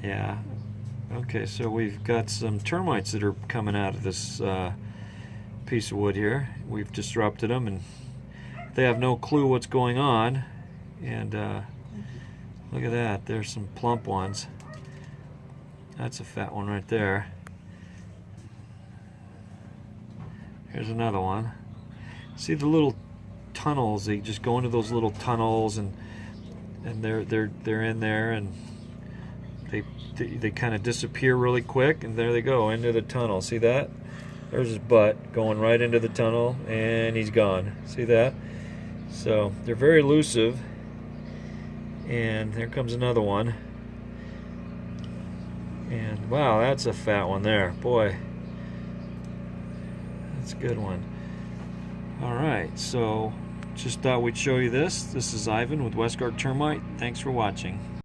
Yeah. Okay, so we've got some termites that are coming out of this piece of wood here. We've disrupted them, and they have no clue what's going on. And look at that. There's some plump ones. That's a fat one right there. Here's another one. See the little tunnels? They just go into those little tunnels, and they're in there, and they kind of disappear really quick, and there they go into the tunnel. See that? There's his butt going right into the tunnel, and he's gone. See that? So they're very elusive. And there comes another one. And wow, that's a fat one there. Boy, that's a good one. All right, so just thought we'd show you this. This is Ivan with Westgard Termite. Thanks for watching.